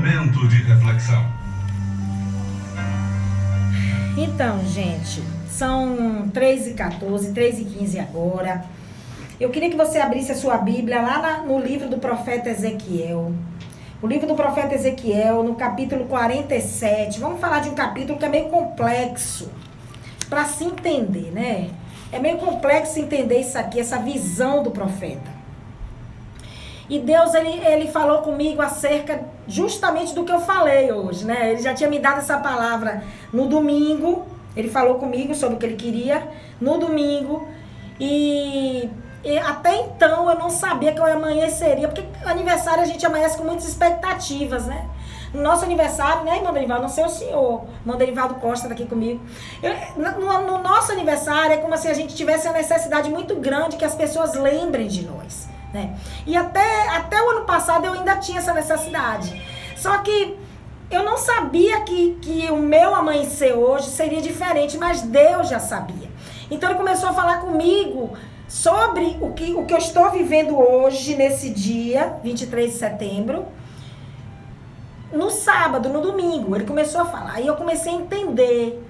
Momento de reflexão. Então, gente, são 3h14, 3h15 agora. Eu queria que você abrisse a sua Bíblia lá no livro do profeta Ezequiel. O livro do profeta Ezequiel, no capítulo 47. Vamos falar de um capítulo que é meio complexo para se entender, né? É meio complexo entender isso aqui, essa visão do profeta. E Deus, ele falou comigo acerca justamente do que eu falei hoje, né? Ele já tinha me dado essa palavra no domingo. Ele falou comigo sobre o que ele queria no domingo. E até então eu não sabia que eu amanheceria, porque aniversário a gente amanhece com muitas expectativas, né? No nosso aniversário, né, irmão Derivaldo? Não sei o senhor, irmão Derivaldo Costa tá aqui comigo. No nosso aniversário é como se a gente tivesse a necessidade muito grande que as pessoas lembrem de nós, né? E até o ano passado eu ainda tinha essa necessidade. Só que eu não sabia que o meu amanhecer hoje seria diferente, mas Deus já sabia. Então ele começou a falar comigo sobre o que eu estou vivendo hoje, nesse dia, 23 de setembro. No sábado, no domingo, ele começou a falar. E eu comecei a entender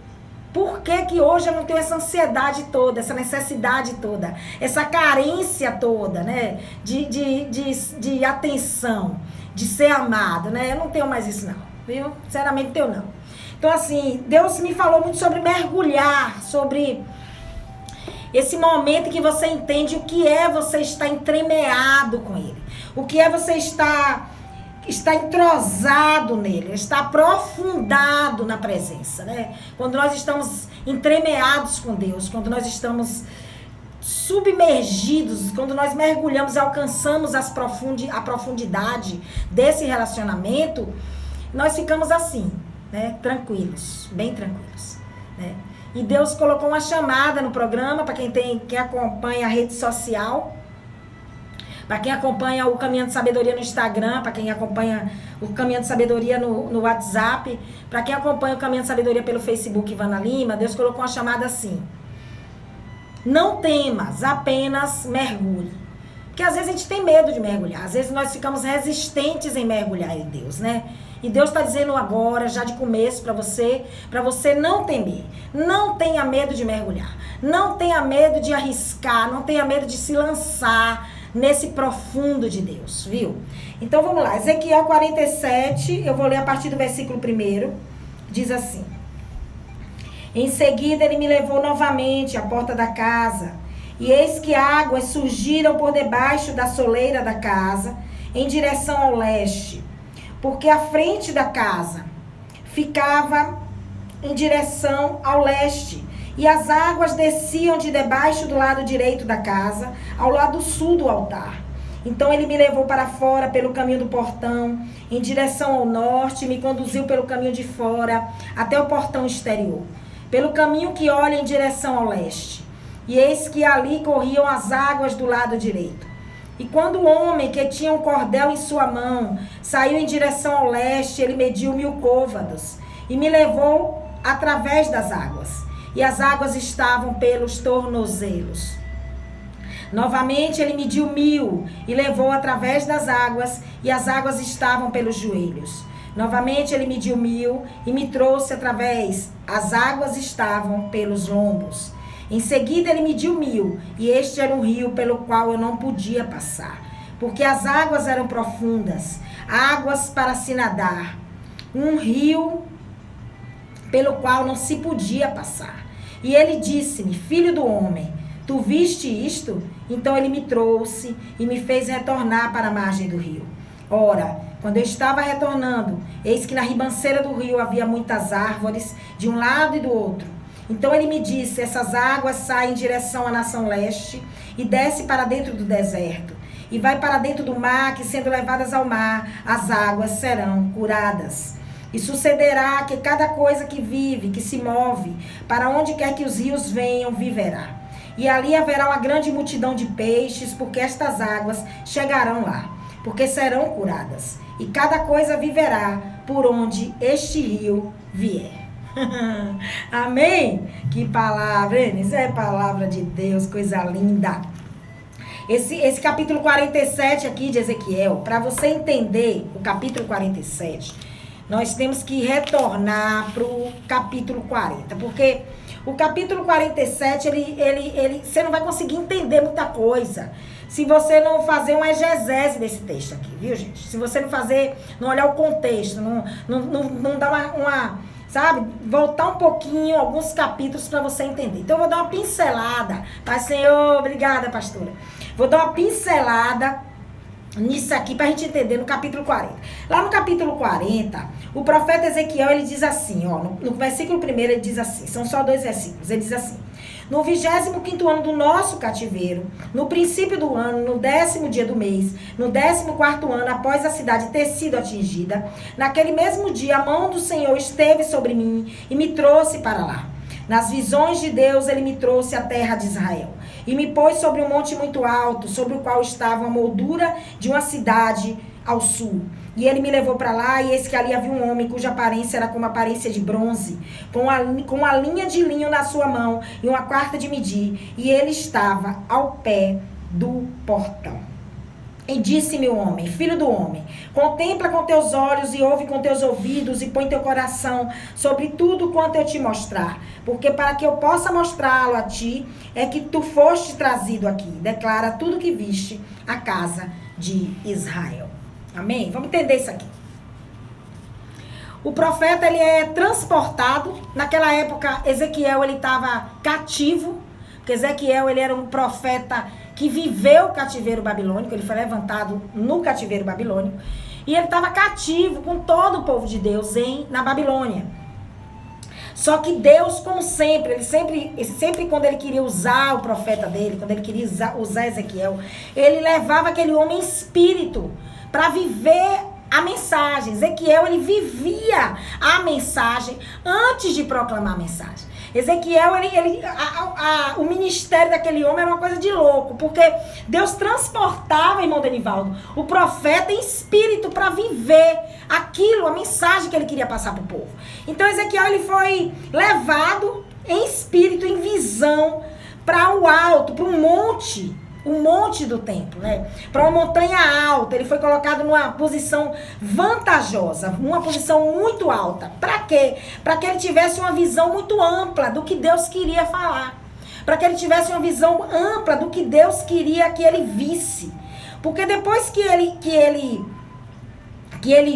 por que hoje eu não tenho essa ansiedade toda, essa necessidade toda, essa carência toda, né? De atenção, de ser amado, né? Eu não tenho mais isso não, viu? Sinceramente não tenho não. Então assim, Deus me falou muito sobre mergulhar, sobre esse momento que você entende o que é você estar entremeado com Ele. O que é você estar entrosado nele, está aprofundado na presença, né? Quando nós estamos entremeados com Deus, quando nós estamos submergidos, quando nós mergulhamos e alcançamos a profundidade desse relacionamento, nós ficamos assim, né? Tranquilos, bem tranquilos, né? E Deus colocou uma chamada no programa para quem acompanha a rede social. Para quem acompanha o Caminho de Sabedoria no Instagram, para quem acompanha o Caminho de Sabedoria no WhatsApp, para quem acompanha o Caminho de Sabedoria pelo Facebook, Ivana Lima, Deus colocou uma chamada assim: não temas, apenas mergulhe. Porque às vezes a gente tem medo de mergulhar, às vezes nós ficamos resistentes em mergulhar em Deus, né? E Deus está dizendo agora, já de começo, para você não temer. Não tenha medo de mergulhar. Não tenha medo de arriscar, não tenha medo de se lançar nesse profundo de Deus, viu? Então vamos lá, Ezequiel 47, eu vou ler a partir do versículo 1, diz assim: em seguida ele me levou novamente à porta da casa, e eis que águas surgiram por debaixo da soleira da casa, em direção ao leste, porque a frente da casa ficava em direção ao leste, e as águas desciam de debaixo do lado direito da casa, ao lado sul do altar. Então ele me levou para fora pelo caminho do portão, em direção ao norte, e me conduziu pelo caminho de fora, até o portão exterior, pelo caminho que olha em direção ao leste. E eis que ali corriam as águas do lado direito. E quando o homem que tinha um cordel em sua mão saiu em direção ao leste, ele mediu 1000 côvados, e me levou através das águas. E as águas estavam pelos tornozelos. Novamente ele mediu 1000 e levou através das águas, e as águas estavam pelos joelhos. Novamente ele mediu 1000 e me trouxe através, as águas estavam pelos lombos. Em seguida ele mediu 1000, e este era um rio pelo qual eu não podia passar, porque as águas eram profundas, águas para se nadar, um rio pelo qual não se podia passar. E ele disse-me: filho do homem, tu viste isto? Então ele me trouxe e me fez retornar para a margem do rio. Ora, quando eu estava retornando, eis que na ribanceira do rio havia muitas árvores, de um lado e do outro. Então ele me disse: essas águas saem em direção à nação leste e desce para dentro do deserto, e vai para dentro do mar, que sendo levadas ao mar, as águas serão curadas. E sucederá que cada coisa que vive, que se move, para onde quer que os rios venham, viverá. E ali haverá uma grande multidão de peixes, porque estas águas chegarão lá, porque serão curadas. E cada coisa viverá por onde este rio vier. Amém? Que palavra, hein? Isso é palavra de Deus, coisa linda. Esse capítulo 47 aqui de Ezequiel, para você entender o capítulo 47, nós temos que retornar para o capítulo 40, porque o capítulo 47, você não vai conseguir entender muita coisa se você não fazer uma exegese desse texto aqui, viu, gente? Se você não olhar o contexto, não dar uma sabe? Voltar um pouquinho, alguns capítulos para você entender. Então, eu vou dar uma pincelada. Pai, Senhor, obrigada, pastora. Vou dar uma pincelada nisso aqui para a gente entender no capítulo 40. Lá no capítulo 40, o profeta Ezequiel, ele diz assim, ó, no versículo 1 ele diz assim, são só 2 versículos, ele diz assim: no 25º ano do nosso cativeiro, no princípio do ano, no 10º dia do mês, no 14º ano após a cidade ter sido atingida, naquele mesmo dia a mão do Senhor esteve sobre mim e me trouxe para lá. Nas visões de Deus ele me trouxe à terra de Israel e me pôs sobre um monte muito alto, sobre o qual estava uma moldura de uma cidade ao sul. E ele me levou para lá, e eis que ali havia um homem cuja aparência era como a aparência de bronze, com a linha de linho na sua mão e uma quarta de medir, e ele estava ao pé do portão. E disse-me o homem, filho do homem, contempla com teus olhos e ouve com teus ouvidos e põe teu coração sobre tudo quanto eu te mostrar, porque para que eu possa mostrá-lo a ti, é que tu foste trazido aqui. Declara tudo que viste à casa de Israel. Amém? Vamos entender isso aqui. O profeta, ele é transportado. Naquela época, Ezequiel, ele estava cativo. Porque Ezequiel, ele era um profeta que viveu o cativeiro babilônico. Ele foi levantado no cativeiro babilônico. E ele estava cativo com todo o povo de Deus na Babilônia. Só que Deus, como sempre, ele sempre quando ele queria usar o profeta dele, quando ele queria usar Ezequiel, ele levava aquele homem em espírito para viver a mensagem. Ezequiel, ele vivia a mensagem antes de proclamar a mensagem. Ezequiel, o ministério daquele homem era uma coisa de louco, porque Deus transportava, irmão Denivaldo, o profeta em espírito para viver aquilo, a mensagem que ele queria passar para o povo. Então Ezequiel, ele foi levado em espírito, em visão, para o alto, para um monte do templo, né? Para uma montanha alta. Ele foi colocado numa posição vantajosa, uma posição muito alta. Para quê? Para que ele tivesse uma visão muito ampla do que Deus queria falar. Para que ele tivesse uma visão ampla do que Deus queria que ele visse. Porque depois que ele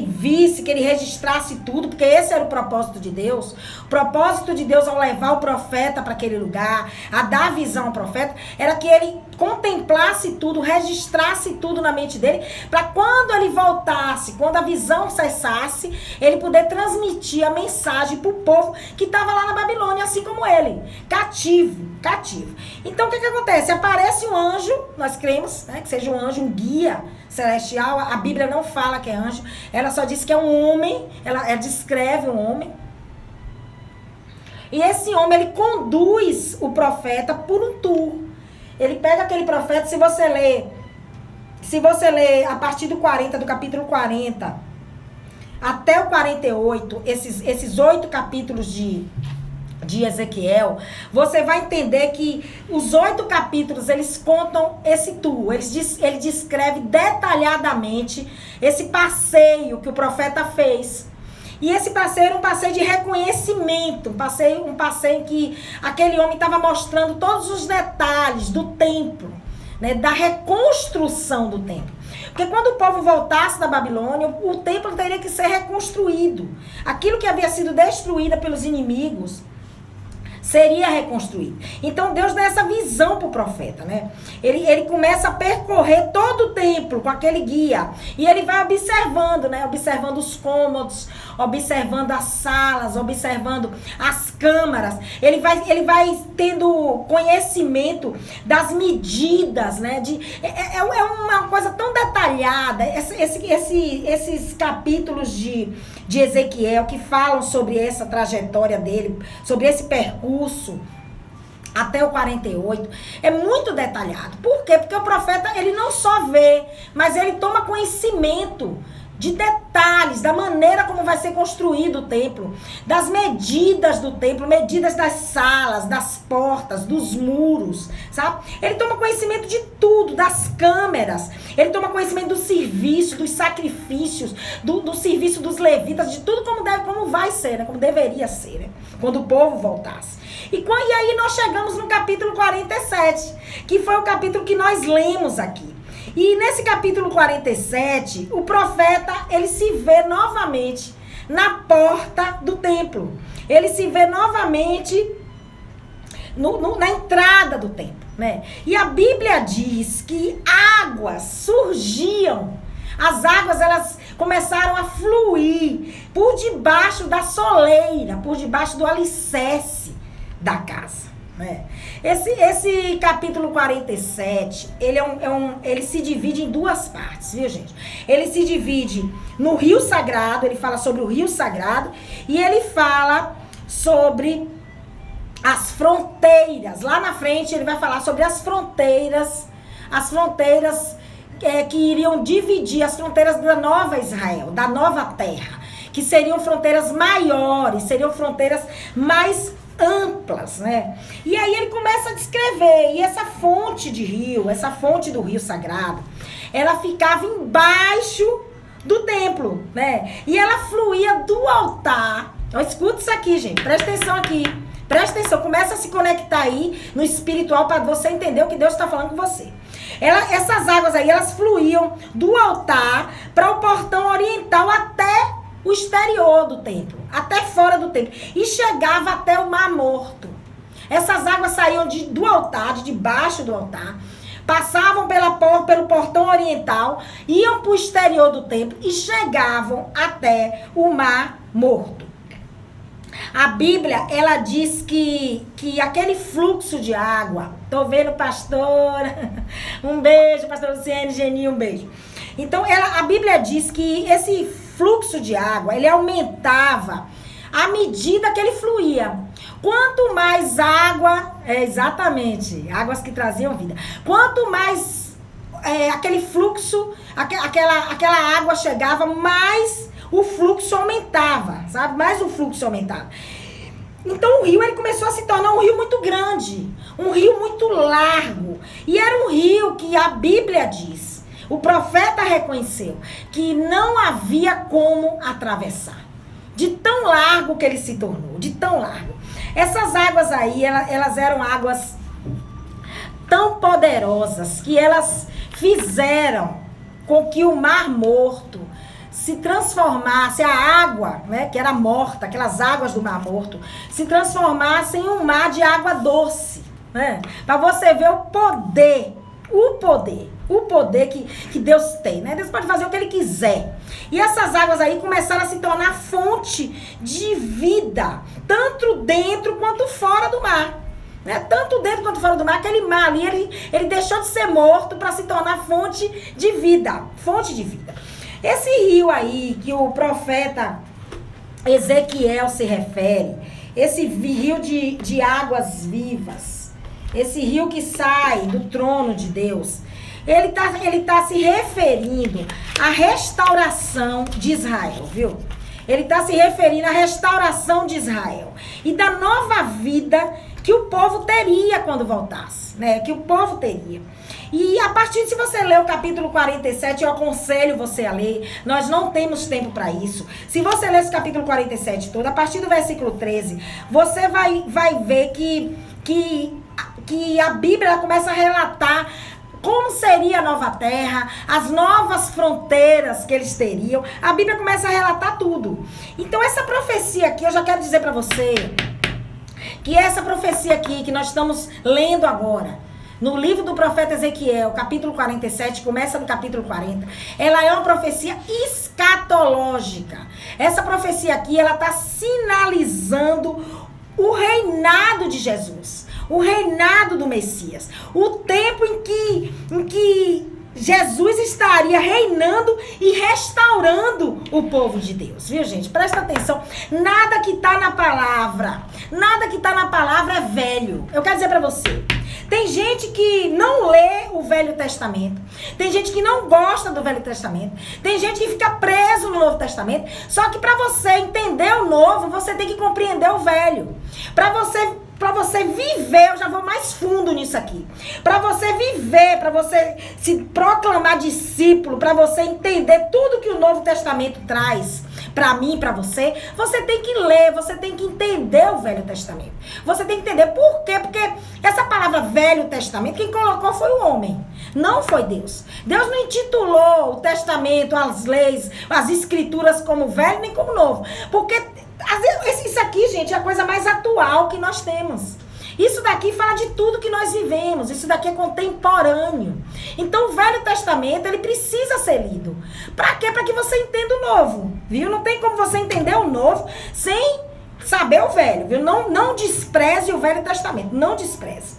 visse, que ele registrasse tudo, porque esse era o propósito de Deus. O propósito de Deus ao levar o profeta para aquele lugar, a dar visão ao profeta, era que ele contemplasse tudo, registrasse tudo na mente dele, para quando ele voltasse, quando a visão cessasse, ele poder transmitir a mensagem para o povo que estava lá na Babilônia, assim como ele, cativo. Então o que acontece? Aparece um anjo, nós cremos, né, que seja um anjo, um guia celestial. A Bíblia não fala que é anjo, ela só diz que é um homem, ela descreve um homem. E esse homem, ele conduz o profeta por um tour. Ele pega aquele profeta, se você ler a partir do 40, do capítulo 40, até o 48, esses 8 capítulos de Ezequiel, você vai entender que os 8 capítulos, eles contam esse tour. Ele descreve detalhadamente esse passeio que o profeta fez. E esse passeio era um passeio de reconhecimento, um passeio que aquele homem estava mostrando todos os detalhes do templo, né, da reconstrução do templo. Porque quando o povo voltasse da Babilônia, o templo teria que ser reconstruído. Aquilo que havia sido destruído pelos inimigos seria reconstruído. Então Deus dá essa visão para o profeta, né? Ele começa a percorrer todo o templo com aquele guia. E ele vai observando, né? Observando os cômodos, observando as salas, observando as câmaras. Ele vai tendo conhecimento das medidas, né? É uma coisa tão detalhada. Esses capítulos de Ezequiel que falam sobre essa trajetória dele, sobre esse percurso até o 48, é muito detalhado. Por quê? Porque o profeta, ele não só vê, mas ele toma conhecimento de detalhes, da maneira como vai ser construído o templo, das medidas do templo, medidas das salas, das portas, dos muros, sabe? Ele toma conhecimento de tudo, das câmeras, ele toma conhecimento do serviço, dos sacrifícios, do serviço dos levitas, de tudo como vai ser, né? Como deveria ser, né? Quando o povo voltasse. E aí nós chegamos no capítulo 47, que foi o capítulo que nós lemos aqui. E nesse capítulo 47, o profeta, ele se vê novamente na porta do templo. Ele se vê novamente na entrada do templo, né? E a Bíblia diz que águas surgiam. As águas, elas começaram a fluir por debaixo da soleira, por debaixo do alicerce da casa. Esse capítulo 47, ele se divide em duas partes, viu, gente? Ele se divide no Rio Sagrado, ele fala sobre o Rio Sagrado, e ele fala sobre as fronteiras. Lá na frente ele vai falar sobre as fronteiras que iriam dividir as fronteiras da nova Israel, da nova terra, que seriam fronteiras maiores, seriam fronteiras mais amplas, né? E aí ele começa a descrever, e essa fonte do Rio Sagrado, ela ficava embaixo do templo, né? E ela fluía do altar. Então, escuta isso aqui, gente, presta atenção aqui, presta atenção, começa a se conectar aí no espiritual para você entender o que Deus está falando com você. Essas águas aí, elas fluíam do altar para o portão oriental até o exterior do templo, até fora do templo, e chegava até o Mar Morto. Essas águas saíam do altar, de debaixo do altar, passavam pelo portão oriental, iam para o exterior do templo e chegavam até o Mar Morto. A Bíblia, ela diz que aquele fluxo de água, tô vendo, pastora, um beijo, pastora Luciane, Geni, um beijo. Então, a Bíblia diz que esse fluxo de água, ele aumentava à medida que ele fluía. Quanto mais água, exatamente, águas que traziam vida. Quanto mais aquele fluxo, aquela água chegava, mais o fluxo aumentava, sabe? Mais o fluxo aumentava. Então o rio, ele começou a se tornar um rio muito grande, um rio muito largo. E era um rio que a Bíblia diz, o profeta reconheceu, que não havia como atravessar. De tão largo que ele se tornou, de tão largo. Essas águas aí, elas eram águas tão poderosas que elas fizeram com que o Mar Morto se transformasse, a água, né, que era morta, aquelas águas do Mar Morto, se transformasse em um mar de água doce, né? Para você ver o poder que Deus tem, né? Deus pode fazer o que Ele quiser. E essas águas aí começaram a se tornar fonte de vida, tanto dentro quanto fora do mar. Né? Tanto dentro quanto fora do mar, aquele mar ali, ele deixou de ser morto para se tornar fonte de vida. Fonte de vida. Esse rio aí que o profeta Ezequiel se refere, esse rio de águas vivas, esse rio que sai do trono de Deus, ele tá se referindo à restauração de Israel, viu? Ele está se referindo à restauração de Israel e da nova vida que o povo teria quando voltasse, né? Que o povo teria. E a partir, se você ler o capítulo 47, eu aconselho você a ler. Nós não temos tempo para isso. Se você ler esse capítulo 47 todo, a partir do versículo 13, você vai ver que a Bíblia começa a relatar como seria a nova terra, as novas fronteiras que eles teriam. A Bíblia começa a relatar tudo. Então, essa profecia aqui, eu já quero dizer para você que essa profecia aqui que nós estamos lendo agora, no livro do profeta Ezequiel, capítulo 47, começa no capítulo 40, ela é uma profecia escatológica. Essa profecia aqui, ela está sinalizando o reinado de Jesus, o reinado do Messias, o tempo em que Jesus estaria reinando e restaurando o povo de Deus, viu, gente? Presta atenção, nada que está na palavra é velho. Eu quero dizer para você, tem gente que não lê o Velho Testamento, tem gente que não gosta do Velho Testamento, tem gente que fica preso no Novo Testamento, só que para você entender o Novo, você tem que compreender o Velho. Para você viver, eu já vou mais fundo nisso aqui. Para você viver, para você se proclamar discípulo, para você entender tudo que o Novo Testamento traz para mim, para você tem que ler, você tem que entender o Velho Testamento. Você tem que entender por quê? Porque essa palavra Velho Testamento, quem colocou foi o homem, não foi Deus. Deus não intitulou o Testamento, as leis, as escrituras como velho nem como novo. Porque isso aqui, gente, é a coisa mais atual que nós temos. Isso daqui fala de tudo que nós vivemos. Isso daqui é contemporâneo. Então o Velho Testamento, ele precisa ser lido. Pra quê? Pra que você entenda o novo. Viu? Não tem como você entender o novo sem saber o velho. Viu? Não despreze o Velho Testamento. Não despreze.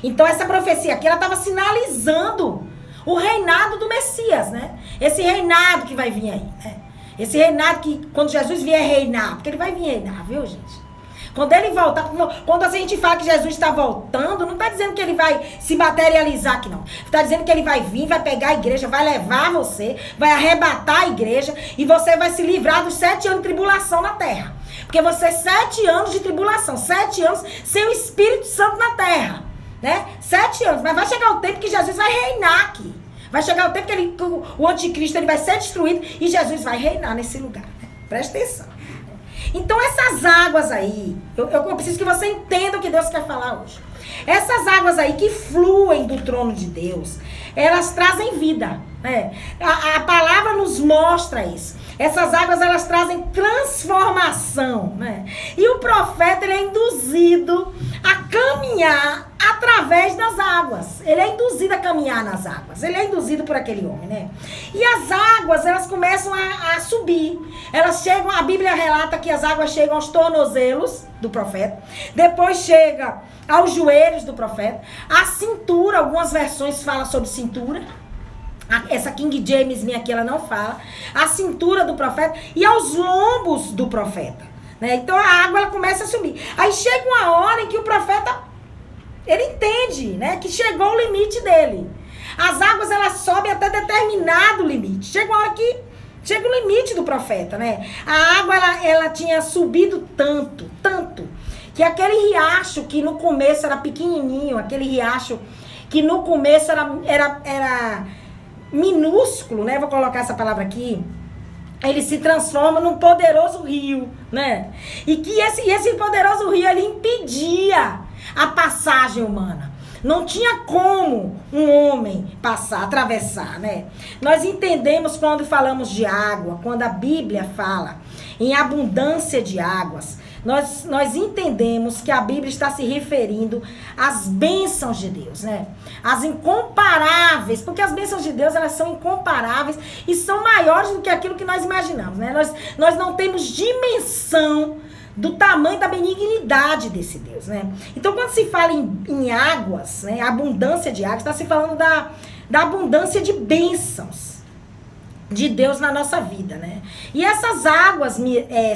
Então essa profecia aqui, ela estava sinalizando o reinado do Messias, né? Esse reinado que vai vir aí, né? Esse reinado que, quando Jesus vier reinar, porque ele vai vir reinar, viu, gente? Quando ele voltar, quando a gente fala que Jesus está voltando, não está dizendo que ele vai se materializar aqui, não. Está dizendo que ele vai vir, vai pegar a igreja, vai levar você, vai arrebatar a igreja e você vai se livrar dos 7 anos de tribulação na terra. Porque você 7 anos de tribulação, 7 anos sem o Espírito Santo na terra, né? 7 anos, mas vai chegar o tempo que Jesus vai reinar aqui. Vai chegar o tempo que o anticristo ele vai ser destruído e Jesus vai reinar nesse lugar. Né? Presta atenção. Então essas águas aí, eu preciso que você entenda o que Deus quer falar hoje. Essas águas aí que fluem do trono de Deus, elas trazem vida. Né? A palavra nos mostra isso. Essas águas, elas trazem transformação. Né? E o profeta, ele é induzido a caminhar através das águas. Ele é induzido a caminhar nas águas. Ele é induzido por aquele homem, né? E as águas, elas começam a subir. Elas chegam, a Bíblia relata que as águas chegam aos tornozelos do profeta. Depois chega aos joelhos do profeta. A cintura, algumas versões falam sobre cintura. Essa King James minha aqui, ela não fala. A cintura do profeta e aos lombos do profeta. Né? Então a água, ela começa a subir. Aí chega uma hora em que o profeta, ele entende, né, que chegou o limite dele. As águas, elas sobem até determinado limite. Chega uma hora que chega o limite do profeta, né? A água, ela tinha subido tanto, que aquele riacho que no começo era pequenininho, aquele riacho que no começo era minúsculo, né? Vou colocar essa palavra aqui. Ele se transforma num poderoso rio, né? E que esse poderoso rio, ele impedia a passagem humana. Não tinha como um homem passar, atravessar, né? Nós entendemos quando falamos de água, quando a Bíblia fala em abundância de águas, nós entendemos que a Bíblia está se referindo às bênçãos de Deus, né? As incomparáveis, porque as bênçãos de Deus, elas são incomparáveis e são maiores do que aquilo que nós imaginamos, né? Nós não temos dimensão do tamanho da benignidade desse Deus, né? Então, quando se fala em águas, né, abundância de águas, está se falando da abundância de bênçãos de Deus na nossa vida, né? E essas águas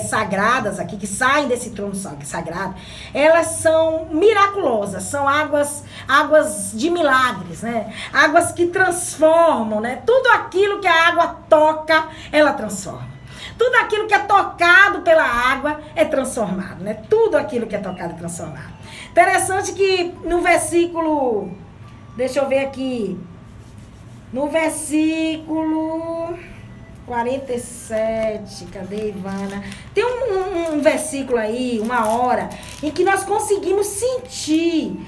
sagradas aqui, que saem desse trono sagrado, elas são miraculosas, são águas de milagres, né? Águas que transformam, né? Tudo aquilo que a água toca, ela transforma. Tudo aquilo que é tocado pela água é transformado, né? Tudo aquilo que é tocado é transformado. Interessante que no versículo, deixa eu ver aqui, no versículo 47, cadê Ivana? Tem um versículo aí, uma hora, em que nós conseguimos sentir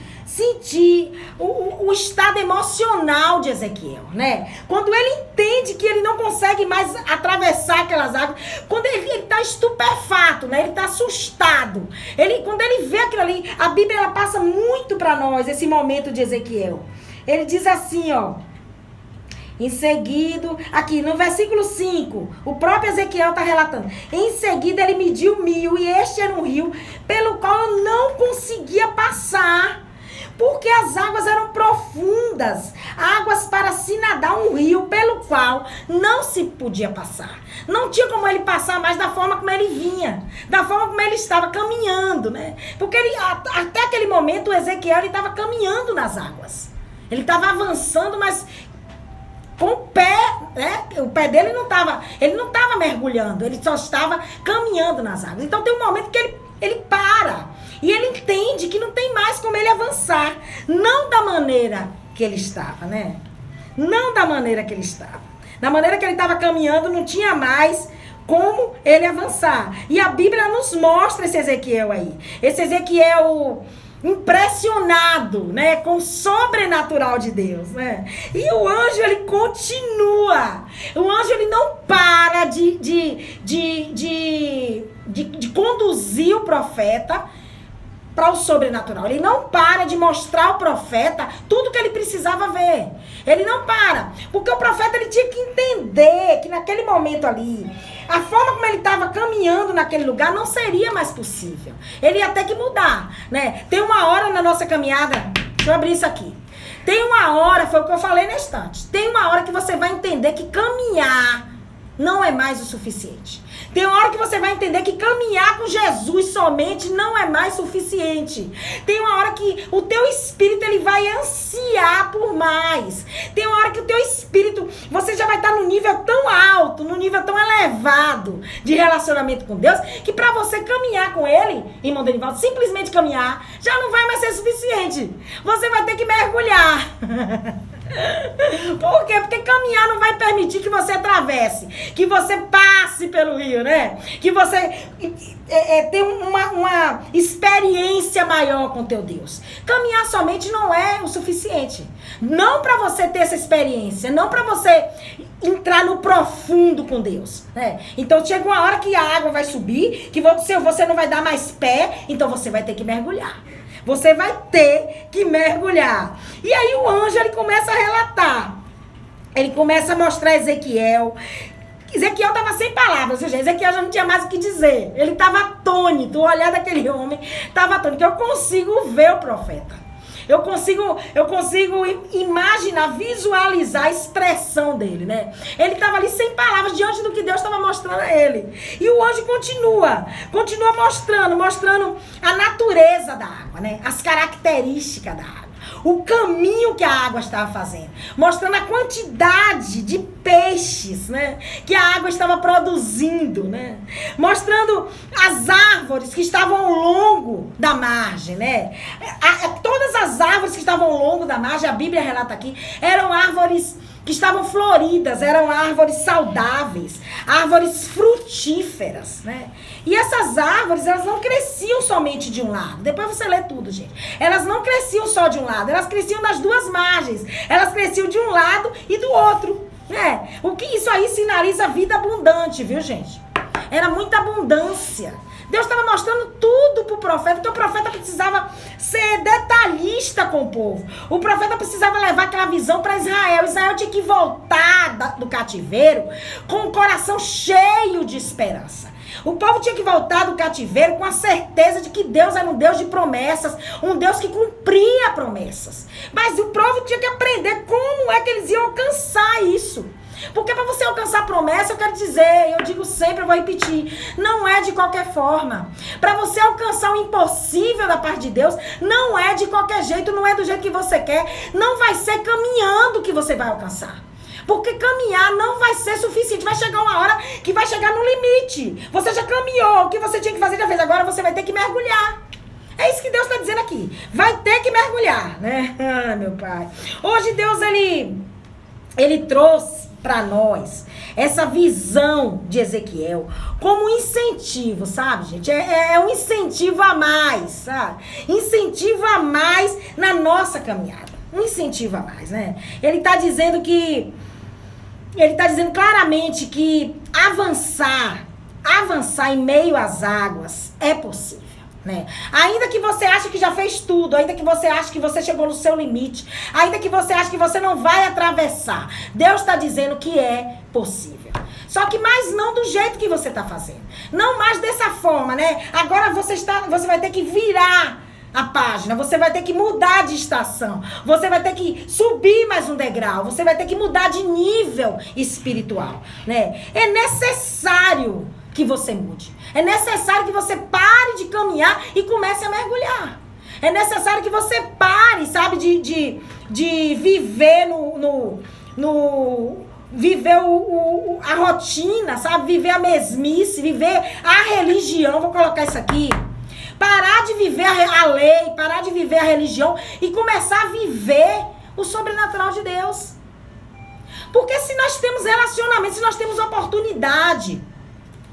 o estado emocional de Ezequiel, né? Quando ele entende que ele não consegue mais atravessar aquelas águas, quando ele está estupefato, né? Ele está assustado. Quando ele vê aquilo ali, a Bíblia, ela passa muito para nós esse momento de Ezequiel. Ele diz assim, ó, em seguida, aqui no versículo 5, o próprio Ezequiel está relatando. Em seguida ele mediu 1000 e este era um rio pelo qual eu não conseguia passar, porque as águas eram profundas, águas para se nadar um rio pelo qual não se podia passar. Não tinha como ele passar mais da forma como ele vinha, da forma como ele estava caminhando, né? Porque até aquele momento o Ezequiel estava caminhando nas águas. Ele estava avançando, mas com o pé, né? O pé dele ele não estava mergulhando, ele só estava caminhando nas águas. Então tem um momento que ele para e ele entende que não tem mais como ele avançar, não da maneira que ele estava, né? Não da maneira que ele estava. Da maneira que ele estava caminhando, não tinha mais como ele avançar. E a Bíblia nos mostra esse Ezequiel aí. Esse Ezequiel impressionado, né, com o sobrenatural de Deus, né? E o anjo, ele continua. O anjo, ele não para de conduzir o profeta para o sobrenatural. Ele não para de mostrar ao profeta tudo que ele precisava ver. Ele não para. Porque o profeta, ele tinha que entender que naquele momento ali, a forma como ele estava caminhando naquele lugar não seria mais possível. Ele ia ter que mudar, né? Tem uma hora na nossa caminhada, deixa eu abrir isso aqui. Tem uma hora, foi o que eu falei na estante, tem uma hora que você vai entender que caminhar não é mais o suficiente. Tem uma hora que você vai entender que caminhar com Jesus somente não é mais suficiente. Tem uma hora que o teu espírito, ele vai ansiar por mais. Tem uma hora que o teu espírito, você já vai estar num nível tão alto, num nível tão elevado de relacionamento com Deus, que para você caminhar com Ele, irmão Denivaldo, simplesmente caminhar, já não vai mais ser suficiente. Você vai ter que mergulhar. Por quê? Porque caminhar não vai permitir que você atravesse, que você passe pelo rio, né? Que você tenha uma experiência maior com teu Deus. Caminhar somente não é o suficiente. Não para você ter essa experiência, não para você entrar no profundo com Deus, né? Então chega uma hora que a água vai subir, que você não vai dar mais pé, então você vai ter que mergulhar. Você vai ter que mergulhar. E aí o anjo, ele começa a relatar. Ele começa a mostrar Ezequiel. Ezequiel estava sem palavras, gente. Ezequiel já não tinha mais o que dizer. Ele estava atônito. O olhar daquele homem estava atônito. Eu consigo ver o profeta. Eu consigo imaginar, visualizar a expressão dele, né? Ele estava ali sem palavras diante do que Deus estava mostrando a ele. E o anjo continua mostrando a natureza da água, né? As características da água. O caminho que a água estava fazendo, mostrando a quantidade de peixes, né, que a água estava produzindo, né, mostrando as árvores que estavam ao longo da margem, né, todas as árvores que estavam ao longo da margem, a Bíblia relata aqui, eram árvores que estavam floridas, eram árvores saudáveis, árvores frutíferas, né? E essas árvores, elas não cresciam somente de um lado. Depois você lê tudo, gente. Elas não cresciam só de um lado, elas cresciam das duas margens. Elas cresciam de um lado e do outro, né? O que isso aí sinaliza vida abundante, viu, gente? Era muita abundância. Deus estava mostrando tudo para o profeta, porque o profeta precisava ser detalhista com o povo. O profeta precisava levar aquela visão para Israel. Israel tinha que voltar do cativeiro com o coração cheio de esperança. O povo tinha que voltar do cativeiro com a certeza de que Deus era um Deus de promessas, um Deus que cumpria promessas. Mas o povo tinha que aprender como é que eles iam alcançar isso. Porque para você alcançar a promessa, eu quero dizer, eu digo sempre, eu vou repetir, não é de qualquer forma. Para você alcançar o impossível da parte de Deus, não é de qualquer jeito, não é do jeito que você quer, não vai ser caminhando que você vai alcançar. Porque caminhar não vai ser suficiente, vai chegar uma hora que vai chegar no limite. Você já caminhou, o que você tinha que fazer já fez, agora você vai ter que mergulhar. É isso que Deus está dizendo aqui, vai ter que mergulhar, né? Ah, meu Pai. Hoje Deus, ele trouxe para nós essa visão de Ezequiel como um incentivo, sabe, gente? É um incentivo a mais, sabe? Incentivo a mais na nossa caminhada. Um incentivo a mais, né? Ele está dizendo claramente que avançar em meio às águas é possível. Né? Ainda que você ache que já fez tudo, ainda que você ache que você chegou no seu limite, ainda que você ache que você não vai atravessar, Deus está dizendo que é possível. Só que mais não do jeito que você está fazendo, não mais dessa forma, né? Agora você vai ter que virar a página, você vai ter que mudar de estação, você vai ter que subir mais um degrau, você vai ter que mudar de nível espiritual, né? É necessário que você mude. É necessário que você pare de caminhar e comece a mergulhar. É necessário que você pare, sabe, de viver viver a rotina, sabe? Viver a mesmice, viver a religião. Vou colocar isso aqui. Parar de viver a lei, parar de viver a religião e começar a viver o sobrenatural de Deus. Porque se nós temos relacionamento, se nós temos oportunidade,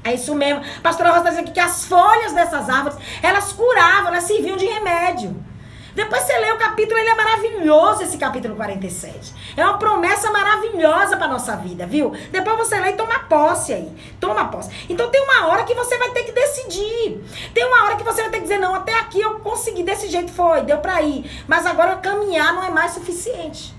é isso mesmo. A pastora Rosa está dizendo aqui que as folhas dessas árvores, elas curavam, elas serviam de remédio. Depois você lê o capítulo, ele é maravilhoso, esse capítulo 47. É uma promessa maravilhosa para nossa vida, viu? Depois você lê e toma posse aí. Toma posse. Então tem uma hora que você vai ter que decidir. Tem uma hora que você vai ter que dizer, não, até aqui eu consegui, desse jeito foi, deu para ir. Mas agora caminhar não é mais suficiente.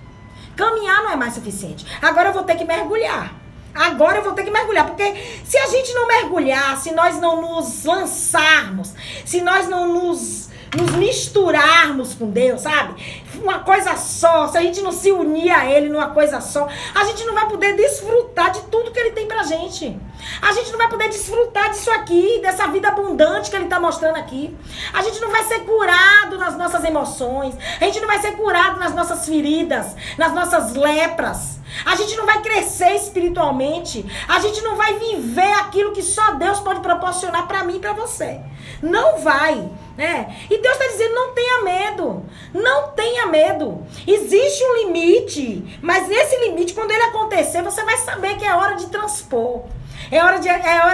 Caminhar não é mais suficiente. Agora eu vou ter que mergulhar. Agora eu vou ter que mergulhar, porque se a gente não mergulhar, se nós não nos lançarmos, se nós não nos misturarmos com Deus, sabe? Uma coisa só, se a gente não se unir a Ele numa coisa só, a gente não vai poder desfrutar de tudo que Ele tem pra gente. A gente não vai poder desfrutar disso aqui, dessa vida abundante que Ele tá mostrando aqui. A gente não vai ser curado nas nossas emoções, a gente não vai ser curado nas nossas feridas, nas nossas lepras. A gente não vai crescer espiritualmente, a gente não vai viver aquilo que só Deus pode proporcionar pra mim e pra você. Não vai, né? E Deus está dizendo, não tenha medo, não tenha medo. Existe um limite, mas nesse limite, quando ele acontecer, você vai saber que é hora de transpor. É hora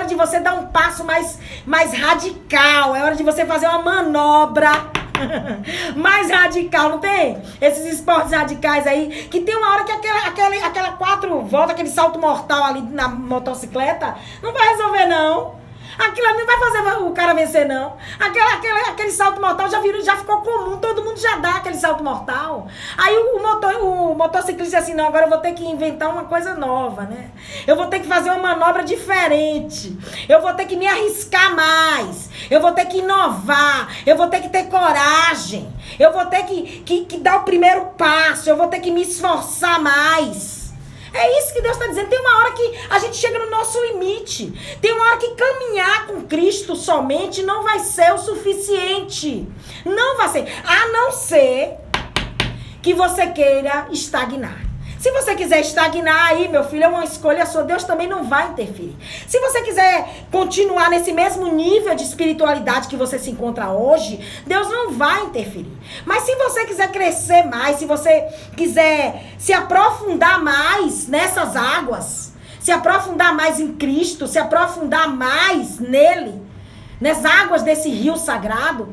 de você dar um passo mais radical, é hora de você fazer uma manobra mais radical, não tem? Esses esportes radicais aí, que tem uma hora que aquela 4 voltas, aquele salto mortal ali na motocicleta, não vai resolver não. Aquilo ali não vai fazer o cara vencer, não. Aquele salto mortal já ficou comum, todo mundo já dá aquele salto mortal. Aí o motociclista diz assim, não, agora eu vou ter que inventar uma coisa nova, né? Eu vou ter que fazer uma manobra diferente. Eu vou ter que me arriscar mais. Eu vou ter que inovar. Eu vou ter que ter coragem. Eu vou ter que dar o primeiro passo. Eu vou ter que me esforçar mais. É isso que Deus está dizendo. Tem uma hora que a gente chega no nosso limite. Tem uma hora que caminhar com Cristo somente não vai ser o suficiente. Não vai ser. A não ser que você queira estagnar. Se você quiser estagnar aí, meu filho, é uma escolha sua. Deus também não vai interferir. Se você quiser continuar nesse mesmo nível de espiritualidade que você se encontra hoje, Deus não vai interferir. Mas se você quiser crescer mais, se você quiser se aprofundar mais nessas águas, se aprofundar mais em Cristo, se aprofundar mais nele, nas águas desse rio sagrado,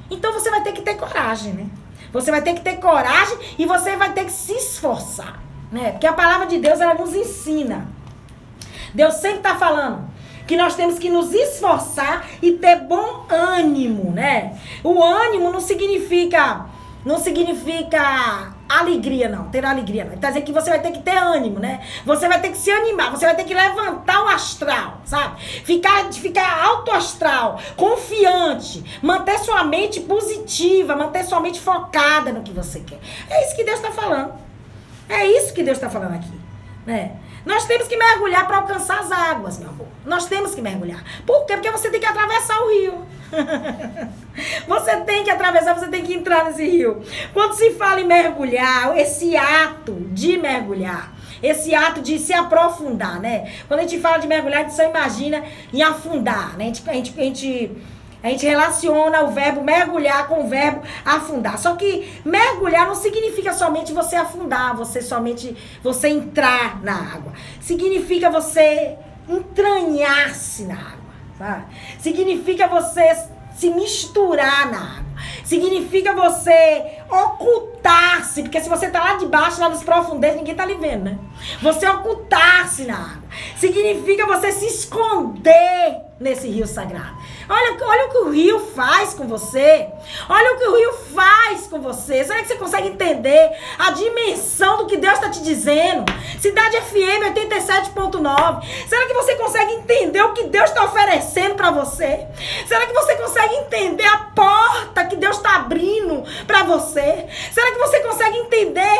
então você vai ter que ter coragem, né? Você vai ter que ter coragem e você vai ter que se esforçar. Né? Porque a palavra de Deus, ela nos ensina. Deus sempre está falando que nós temos que nos esforçar e ter bom ânimo, né? O ânimo não significa alegria, não. Ter alegria, não. Ele está dizendo que você vai ter que ter ânimo, né? Você vai ter que se animar, você vai ter que levantar o astral, sabe? Ficar alto astral, confiante, manter sua mente positiva, manter sua mente focada no que você quer. É isso que Deus está falando. É isso que Deus está falando aqui, né? Nós temos que mergulhar para alcançar as águas, meu amor. Nós temos que mergulhar. Por quê? Porque você tem que atravessar o rio. Você tem que atravessar, você tem que entrar nesse rio. Quando se fala em mergulhar, esse ato de mergulhar, esse ato de se aprofundar, né? Quando a gente fala de mergulhar, a gente só imagina em afundar, né? A gente relaciona o verbo mergulhar com o verbo afundar. Só que mergulhar não significa somente você afundar, você entrar na água. Significa você entranhar-se na água, sabe? Significa você se misturar na água. Significa você ocultar-se, porque se você tá lá de baixo, lá nos profundezas, ninguém tá lhe vendo, né? Você ocultar-se na água. Significa você se esconder nesse rio sagrado. Olha o que o rio faz com você. Olha o que o rio faz com você. Será que você consegue entender a dimensão do que Deus está te dizendo? Cidade FM 87.9. Será que você consegue entender o que Deus está oferecendo para você? Será que você consegue entender a porta que Deus está abrindo para você? Será que você consegue entender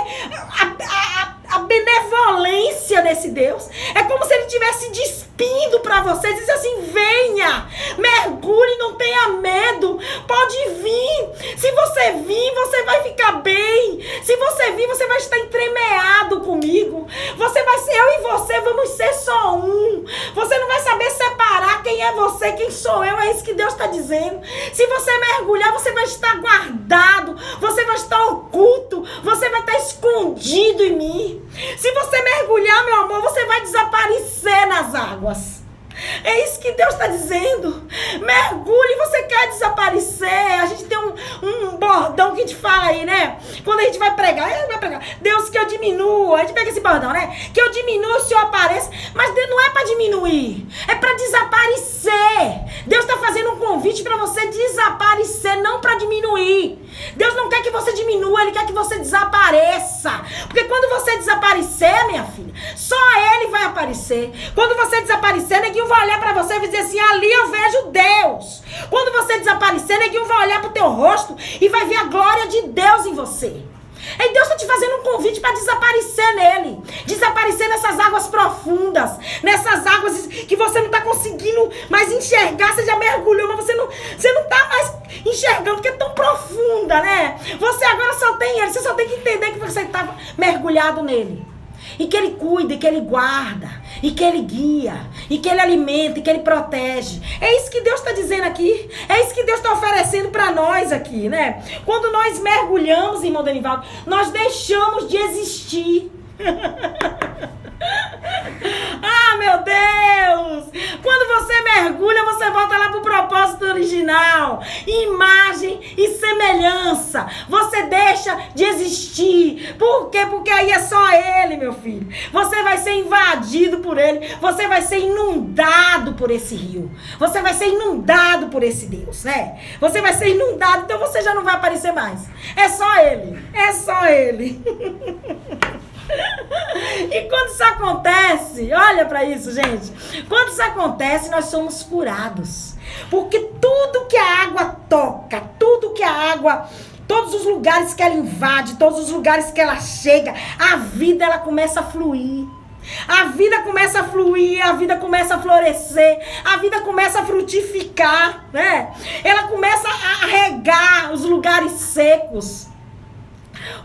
a benevolência desse Deus? É como se ele estivesse despindo para você, diz assim: venha, mergulhe, não tenha medo, pode vir. Se você vir, você vai ficar bem. Se você vir, você vai estar entremeado comigo. Você vai ser, eu e você vamos ser só um. Você não vai saber separar quem é você, quem sou eu. É isso que Deus está dizendo. Se você mergulhar, você vai estar guardado, você vai estar oculto, você vai estar escondido em mim. Se você mergulhar, meu amor, você vai desaparecer nas águas. É isso que Deus está dizendo. Mergulhe, você quer desaparecer. A gente tem um bordão que a gente fala aí, né? Quando a gente vai pregar, Deus, que eu diminua. A gente pega esse bordão, né? Que eu diminua, o Senhor apareça. Mas Deus não é para diminuir, é para desaparecer. Deus está fazendo um convite para você desaparecer, não para diminuir. Deus não quer que você diminua, Ele quer que você desapareça. Porque quando você desaparecer, minha filha, só Ele vai aparecer. Quando você desaparecer, neguinho vai olhar pra você e dizer assim: ali eu vejo Deus. Quando você desaparecer, neguinho vai olhar pro teu rosto e vai ver a glória de Deus em você. E Deus está te fazendo um convite para desaparecer nele. Desaparecer nessas águas profundas. Nessas águas que você não está conseguindo mais enxergar. Você já mergulhou, mas você não está mais enxergando, porque é tão profunda, né? Você agora só tem ele. Você só tem que entender que você está mergulhado nele. E que ele cuida, e que ele guarda, e que ele guia, e que ele alimenta, e que ele protege. É isso que Deus está dizendo aqui. É isso que Deus está oferecendo para nós aqui, né? Quando nós mergulhamos, irmão Denivaldo, nós deixamos de existir. Ah, meu Deus! Quando você mergulha, você volta lá pro propósito original. Imagem e semelhança. Você deixa de existir. Por quê? Porque aí é só Ele, meu filho. Você vai ser invadido por Ele. Você vai ser inundado por esse rio. Você vai ser inundado por esse Deus, né? Você vai ser inundado, então você já não vai aparecer mais. É só Ele. É só Ele. E quando isso acontece, olha para isso, gente. Quando isso acontece, nós somos curados. Porque tudo que a água toca, tudo que a água, todos os lugares que ela invade, todos os lugares que ela chega, a vida ela começa a fluir. A vida começa a fluir, a vida começa a florescer, a vida começa a frutificar, né? Ela começa a regar os lugares secos.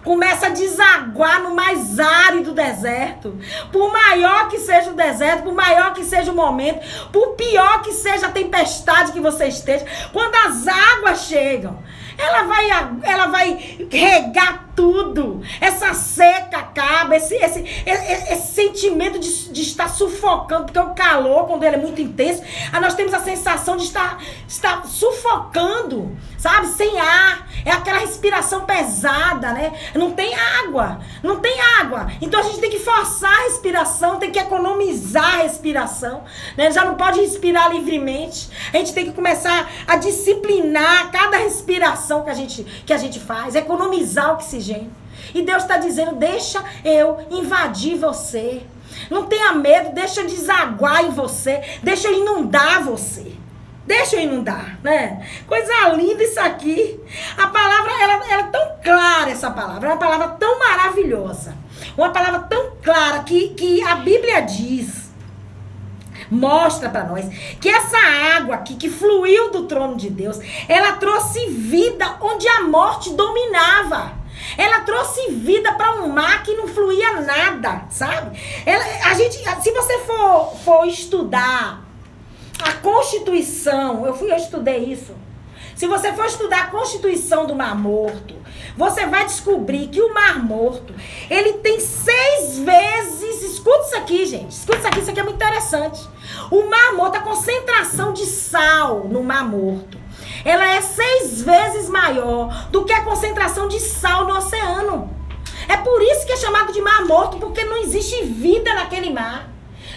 Começa a desaguar no mais árido deserto. Por maior que seja o deserto, por maior que seja o momento, por pior que seja a tempestade que você esteja, quando as águas chegam, ela vai regar tudo. Essa seca acaba, esse sentimento de estar sufocando, porque o calor, quando ele é muito intenso, nós temos a sensação de estar sufocando, sabe? Sem ar. É aquela respiração pesada, né? Não tem água. Não tem água. Então a gente tem que forçar a respiração, tem que economizar a respiração, né? Já não pode respirar livremente. A gente tem que começar a disciplinar cada respiração que a gente faz, economizar oxigênio. E Deus está dizendo: deixa eu invadir você. Não tenha medo, deixa eu desaguar em você, deixa eu inundar você. Deixa eu inundar, né? Coisa linda isso aqui. A palavra, ela é tão clara, essa palavra. É uma palavra tão maravilhosa. Uma palavra tão clara que a Bíblia diz, mostra para nós, que essa água aqui, que fluiu do trono de Deus, ela trouxe vida onde a morte dominava. Ela trouxe vida para um mar que não fluía nada, sabe? Se você for estudar a Constituição, eu estudei isso. Se você for estudar a Constituição do Mar Morto, você vai descobrir que o Mar Morto, ele tem 6 vezes, escuta isso aqui, gente, escuta isso aqui é muito interessante. O Mar Morto, a concentração de sal no Mar Morto, ela é 6 vezes maior do que a concentração de sal no oceano. É por isso que é chamado de Mar Morto, porque não existe vida naquele mar.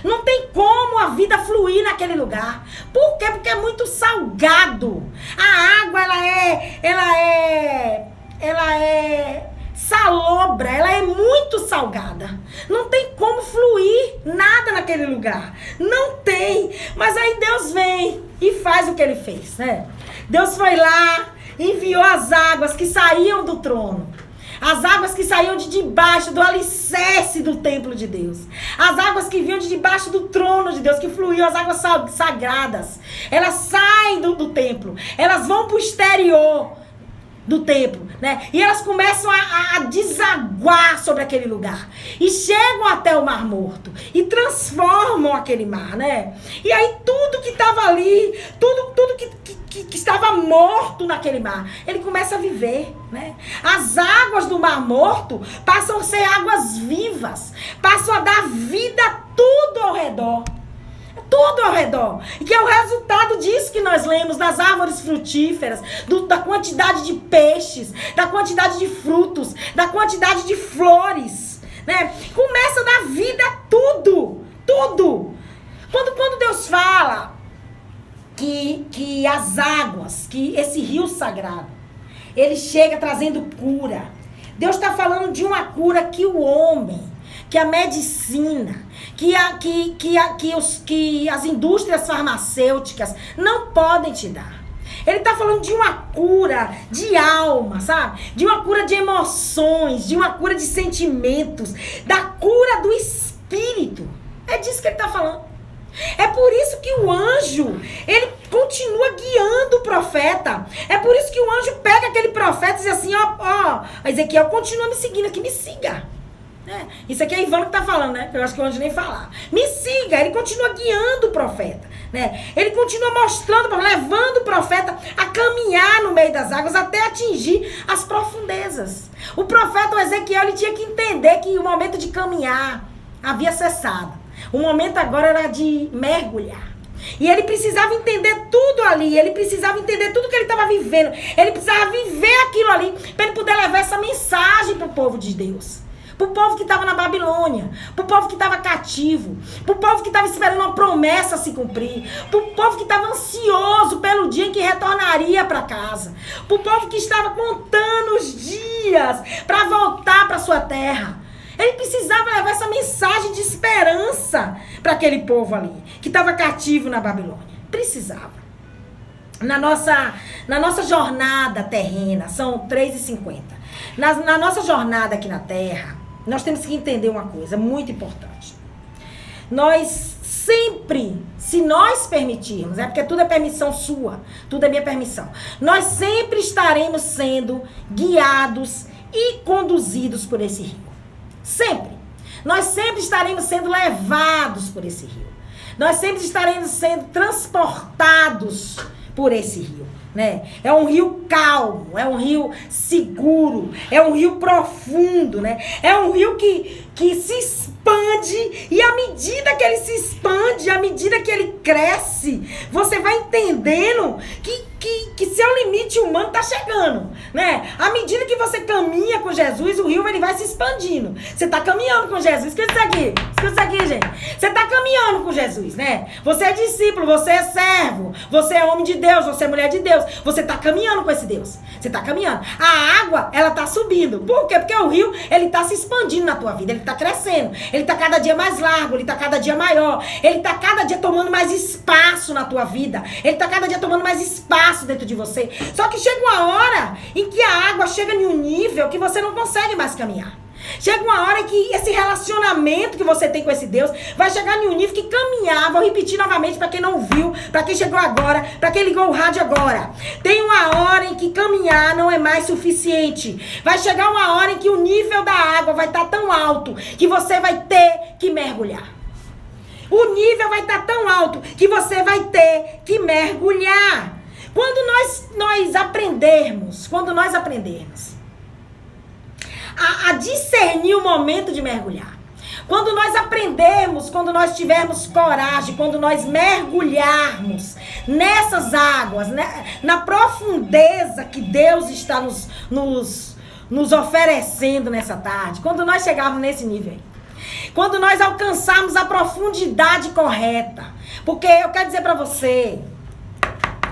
Não tem como a vida fluir naquele lugar. Por quê? Porque é muito salgado. A água, ela é salobra, ela é muito salgada. Não tem como fluir nada naquele lugar. Não tem. Mas aí Deus vem e faz o que ele fez, né? Deus foi lá, enviou as águas que saíam do trono. As águas que saíam de debaixo do alicerce do templo de Deus. As águas que vinham de debaixo do trono de Deus, que fluíam, as águas sagradas. Elas saem do templo. Elas vão para o exterior do templo, né? E elas começam a desaguar sobre aquele lugar. E chegam até o Mar Morto. E transformam aquele mar, né? E aí tudo que estava ali, tudo que estava morto naquele mar, ele começa a viver, né? As águas do Mar Morto passam a ser águas vivas. Passam a dar vida a tudo ao redor. Tudo ao redor. E que é o resultado disso que nós lemos das árvores frutíferas, da quantidade de peixes, da quantidade de frutos, da quantidade de flores, né? Começa a dar vida a tudo. Tudo. Quando Deus fala que as águas, que esse rio sagrado, ele chega trazendo cura. Deus está falando de uma cura que o homem, que a medicina, que as indústrias farmacêuticas não podem te dar. Ele está falando de uma cura de alma, sabe? De uma cura de emoções, de uma cura de sentimentos, da cura do espírito. É disso que ele está falando. É por isso que o anjo, ele continua guiando o profeta. É por isso que o anjo pega aquele profeta e diz assim, ó, Ezequiel, continua me seguindo aqui, me siga. Isso aqui é Ivano que tá falando, né? Eu acho que o anjo nem falar. Me siga, ele continua guiando o profeta, né? Ele continua mostrando, levando o profeta a caminhar no meio das águas até atingir as profundezas. O profeta, o Ezequiel, ele tinha que entender que o momento de caminhar havia cessado. O momento agora era de mergulhar. E ele precisava entender tudo ali. Ele precisava entender tudo que ele estava vivendo. Ele precisava viver aquilo ali para ele poder levar essa mensagem para o povo de Deus. Para o povo que estava na Babilônia, para o povo que estava cativo, para o povo que estava esperando uma promessa se cumprir, para o povo que estava ansioso pelo dia em que retornaria para casa, para o povo que estava contando os dias para voltar para sua terra. Ele precisava levar essa mensagem de esperança para aquele povo ali, que estava cativo na Babilônia. Precisava. Na nossa jornada terrena, são 3h50. Na nossa jornada aqui na Terra, nós temos que entender uma coisa muito importante. Nós sempre, se nós permitirmos, porque tudo é permissão sua, tudo é minha permissão, nós sempre estaremos sendo guiados e conduzidos por esse rio. Sempre. Nós sempre estaremos sendo levados por esse rio. Nós sempre estaremos sendo transportados por esse rio, né? É um rio calmo, é um rio seguro, é um rio profundo, né? É um rio que se expande, e à medida que ele se expande, à medida que ele cresce, você vai entendendo que seu limite humano está chegando, né? À medida que você caminha com Jesus, o rio ele vai se expandindo. Você está caminhando com Jesus. Escuta isso aqui, gente. Você está caminhando com Jesus, né? Você é discípulo, você é servo, você é homem de Deus, você é mulher de Deus. Você está caminhando com esse Deus. Você está caminhando. A água, ela está subindo. Por quê? Porque o rio, ele está se expandindo na tua vida. Ele está crescendo. Ele está cada dia mais largo. Ele está cada dia maior. Ele está cada dia tomando mais espaço na tua vida. Ele está cada dia tomando mais espaço dentro de você. Só que chega uma hora em que a água chega em um nível que você não consegue mais caminhar. Chega uma hora que esse relacionamento que você tem com esse Deus vai chegar em um nível que caminhar, vou repetir novamente para quem não viu, para quem chegou agora, para quem ligou o rádio agora. Tem uma hora em que caminhar não é mais suficiente. Vai chegar uma hora em que o nível da água vai estar tão alto que você vai ter que mergulhar. O nível vai estar tão alto que você vai ter que mergulhar. Quando nós aprendermos a discernir o momento de mergulhar, quando nós aprendermos, quando nós tivermos coragem, quando nós mergulharmos nessas águas, né, na profundeza que Deus está nos oferecendo nessa tarde, quando nós chegarmos nesse nível aí, Quando nós alcançarmos a profundidade correta. Porque eu quero dizer para você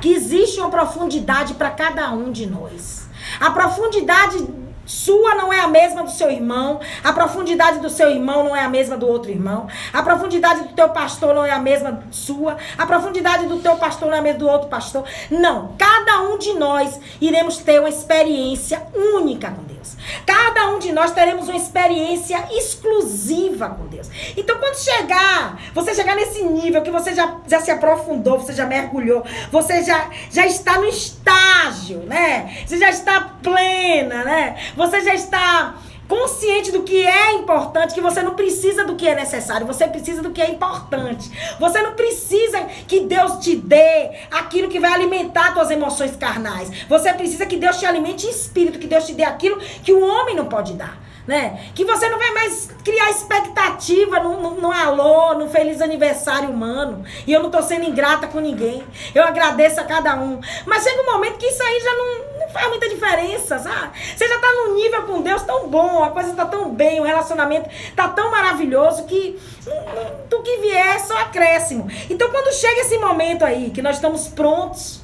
que existe uma profundidade para cada um de nós. A profundidade sua não é a mesma do seu irmão. A profundidade do seu irmão não é a mesma do outro irmão. A profundidade do teu pastor não é a mesma sua. A profundidade do teu pastor não é a mesma do outro pastor. Não. Cada um de nós iremos ter uma experiência única com Deus. Cada um de nós teremos uma experiência exclusiva com Deus. Então, quando você chegar nesse nível que você já se aprofundou, você já mergulhou, você já está no estágio, né? Você já está plena, né? Você já está consciente do que é importante, que você não precisa do que é necessário, você precisa do que é importante. Você não precisa que Deus te dê aquilo que vai alimentar suas emoções carnais. Você precisa que Deus te alimente em espírito, que Deus te dê aquilo que o homem não pode dar. Né? Que você não vai mais criar expectativa no alô, no feliz aniversário humano. E eu não tô sendo ingrata com ninguém. Eu agradeço a cada um. Mas chega um momento que isso aí já não faz muita diferença, sabe? Você já tá num nível com Deus tão bom, a coisa tá tão bem, o relacionamento tá tão maravilhoso que do que vier é só acréscimo. Então quando chega esse momento aí, que nós estamos prontos,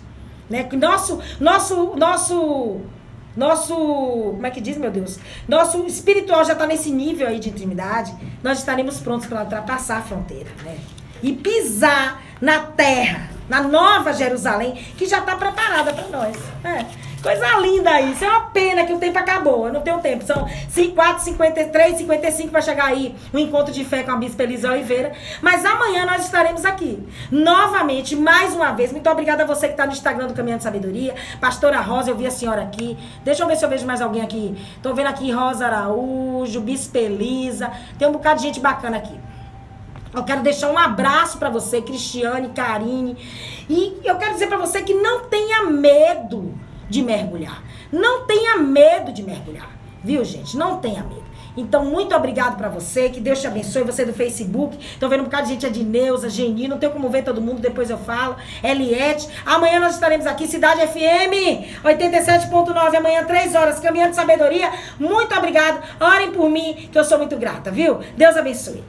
né? Que nosso, como é que diz, meu Deus? Nosso espiritual já está nesse nível aí de intimidade, nós estaremos prontos para ultrapassar a fronteira, né? E pisar na terra, na nova Jerusalém, que já está preparada para nós. Coisa linda isso. É uma pena que o tempo acabou. Eu não tenho tempo. São 54, 53, 55 para chegar aí um encontro de fé com a Bispa Elisa Oliveira. Mas amanhã nós estaremos aqui. Novamente, mais uma vez. Muito obrigada a você que está no Instagram do Caminhando de Sabedoria. Pastora Rosa, eu vi a senhora aqui. Deixa eu ver se eu vejo mais alguém aqui. Tô vendo aqui Rosa Araújo, Bispa Elisa. Tem um bocado de gente bacana aqui. Eu quero deixar um abraço para você, Cristiane, Karine. E eu quero dizer para você que não tenha medo de mergulhar. Não tenha medo de mergulhar. Viu, gente? Não tenha medo. Então, muito obrigado pra você. Que Deus te abençoe. Você do Facebook. Tô vendo um bocado de gente. Adneuza, Geni. Não tenho como ver todo mundo. Depois eu falo. Eliette. Amanhã nós estaremos aqui. Cidade FM 87.9. Amanhã, 3 horas. Caminhando de Sabedoria. Muito obrigado. Orem por mim, que eu sou muito grata, viu? Deus abençoe.